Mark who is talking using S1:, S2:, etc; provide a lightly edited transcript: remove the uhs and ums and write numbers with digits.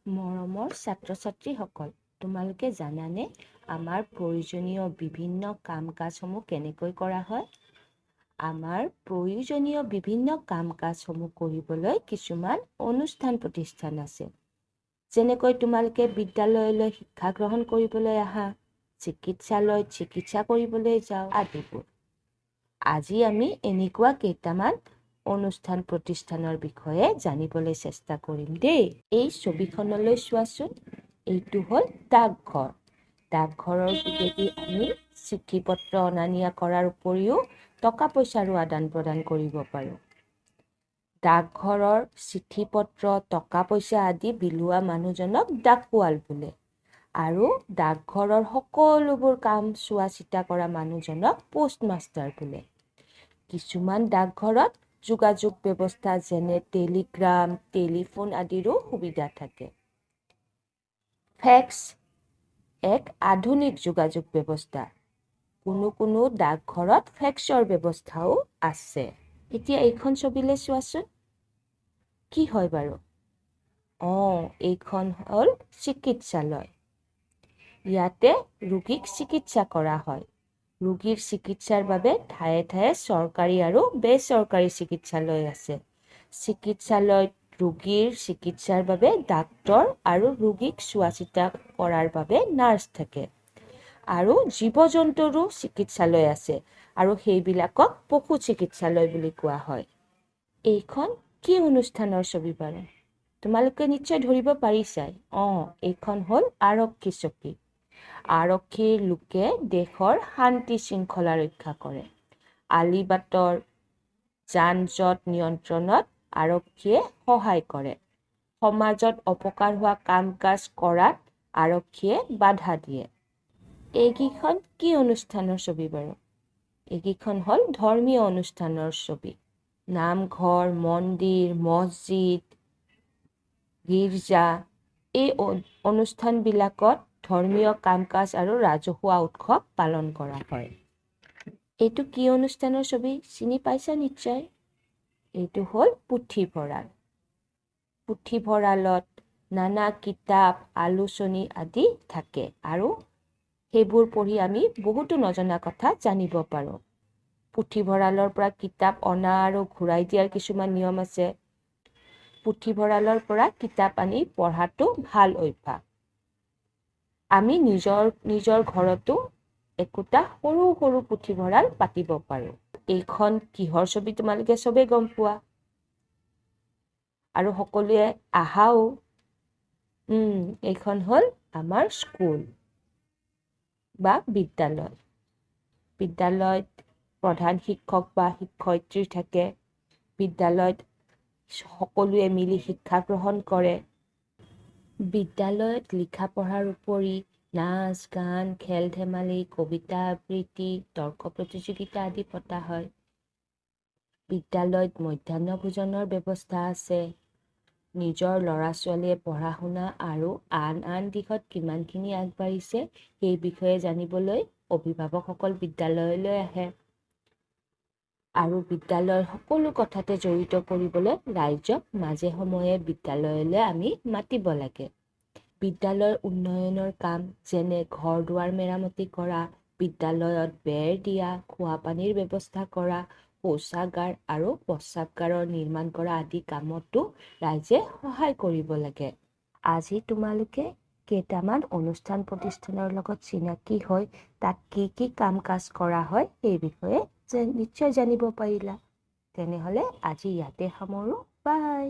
S1: মৰমৰ ছাত্ৰ-ছাত্ৰীসকল, তোমালোকে জানানে আমাৰ প্ৰয়োজনীয় বিভিন্ন কাম-কাজসমূহ কেনেকৈ কৰা হয়? আমাৰ প্ৰয়োজনীয় বিভিন্ন কাম-কাজসমূহ কৰিবলৈ কিছুমান অনুষ্ঠান প্ৰতিষ্ঠান আছে। যেনেকৈ তোমালোকে বিদ্যালয়লৈ শিক্ষা গ্ৰহণ কৰিবলৈ আহা, চিকিৎসালয়ত চিকিৎসা কৰিবলৈ যাওঁ আদিবোৰ। আজি আমি এনেকুৱা কেইটামান অনুষ্ঠান প্ৰতিষ্ঠানৰ বিষয়ে জানিবলৈ চেষ্টা কৰিম দেই। এই ছবিখনলৈ চোৱাচোন। এইটো হ'ল ডাকঘৰ। ডাকঘৰৰ যোগেদি আমি চিঠি পত্ৰ অনা নিয়া কৰাৰ উপৰিও টকা পইচাৰো আদান প্ৰদান কৰিব পাৰোঁ। ডাকঘৰৰ চিঠি পত্ৰ টকা পইচা আদি বিলোৱা মানুহজনক ডাকোৱাল বোলে। আৰু ডাকঘৰৰ সকলোবোৰ কাম চোৱা চিতা কৰা মানুহজনক পোষ্টমাষ্টাৰ বোলে। কিছুমান ডাকঘৰত যোগাযোগ ব্যৱস্থা যেনে টেলিগ্ৰাম, টেলিফোন আদিৰো সুবিধা থাকে। ফেক্স এক আধুনিক যোগাযোগ ব্যৱস্থা। কোনো ডাকঘৰত ফেক্সৰ ব্যৱস্থাও আছে। এতিয়া এইখন ছবিলে চোৱাচোন। কি হয় বাৰু? এইখন হ'ল চিকিৎসালয়। ইয়াতে ৰোগীক চিকিৎসা কৰা হয়। ৰোগীৰ চিকিৎসাৰ বাবে ঠায়ে ঠায়ে চৰকাৰী আৰু বেচৰকাৰী চিকিৎসালয় আছে। চিকিৎসালয়ত ৰোগীৰ চিকিৎসাৰ বাবে ডাক্তৰ আৰু ৰোগীক চোৱা চিতা কৰাৰ বাবে নাৰ্ছ থাকে। আৰু জীৱ-জন্তুৰো চিকিৎসালয় আছে আৰু সেইবিলাকক পশু চিকিৎসালয় বুলি কোৱা হয়। এইখন কি অনুষ্ঠানৰ ছবি বাৰু? তোমালোকে নিশ্চয় ধৰিব পাৰিছাই। এইখন হ'ল আৰক্ষী চকী। আৰক্ষীৰ লোকে দেশৰ শান্তি শৃংখলা ৰক্ষা কৰে। আলিবাটৰ যান-জঁট নিয়ন্ত্ৰণত আৰক্ষীয়ে সহায় কৰে। সমাজত অপকাৰ হোৱা কাম-কাজ কৰাত আৰক্ষীয়ে বাধা দিয়ে। এইকেইখন কি অনুষ্ঠানৰ ছবি বাৰু? এইকেইখন হ'ল ধৰ্মীয় অনুষ্ঠানৰ ছবি। নামঘৰ, মন্দিৰ, মছজিদ, গীৰ্জা এই অনুষ্ঠানবিলাকত ধৰ্মীয় কাম-কাজ আৰু ৰাজহুৱা উৎসৱ পালন কৰা হয়। এইটো কি অনুষ্ঠানৰ ছবি চিনি পাইছা নিশ্চয়? এইটো হ'ল পুথিভঁৰাল। পুথিভঁৰালত নানা কিতাপ, আলোচনী আদি থাকে আৰু সেইবোৰ পঢ়ি আমি বহুতো নজনা কথা জানিব পাৰোঁ। পুথিভঁৰালৰ পৰা কিতাপ অনা আৰু ঘূৰাই দিয়াৰ কিছুমান নিয়ম আছে। পুথিভঁৰালৰ পৰা কিতাপ আনি পঢ়াটো ভাল অভ্যাস। আমি নিজৰ ঘৰতো একোটা সৰু সৰু পুথিভঁৰাল পাতিব পাৰোঁ। এইখন কিহৰ ছবি তোমালোকে চবেই গম পোৱা। আৰু সকলোৱে আহাও। এইখন হ'ল আমাৰ স্কুল বা বিদ্যালয়। বিদ্যালয়ত প্ৰধান শিক্ষক বা শিক্ষয়িত্ৰী থাকে। বিদ্যালয়ত সকলোৱে মিলি শিক্ষা গ্ৰহণ কৰে। বিদ্যালয়ত লিখা পঢ়াৰ উপৰি নাচ, গান, খেল-ধেমালি, কবিতা আবৃত্তি, তৰ্ক প্ৰতিযোগিতা আদি পতা হয়। বিদ্যালয়ত মধ্যাহ্ন ভোজনৰ ব্যৱস্থা আছে। নিজৰ ল'ৰা-ছোৱালীয়ে পঢ়া-শুনা আৰু আন দিশত কিমানখিনি আগবাঢ়িছে সেই বিষয়ে জানিবলৈ অভিভাৱকসকল বিদ্যালয়লৈ আহে। আৰু বিদ্যালয়ৰ সকলো কথাতে জড়িত কৰিবলৈ ৰাইজক মাজে সময়ে বিদ্যালয়লৈ আমি মাতিব লাগে। বিদ্যালয়ৰ উন্নয়নৰ কাম যেনে ঘৰ-দুৱাৰ মেৰামতি কৰা, বিদ্যালয়ত বেৰ দিয়া, খোৱা পানীৰ ব্যৱস্থা কৰা, শৌচাগাৰ আৰু প্ৰস্ৰাৱগাৰৰ নিৰ্মাণ কৰা আদি কামতো ৰাইজে সহায় কৰিব লাগে। আজি তোমালোকে কেইটামান অনুষ্ঠান প্ৰতিষ্ঠানৰ লগত চিনাকি হৈ তাত কি কাম-কাজ কৰা হয় সেই বিষয়ে নিশ্চয় জানিব পাৰিলা। তেনেহ'লে আজি ইয়াতে সামৰোঁ। বাই।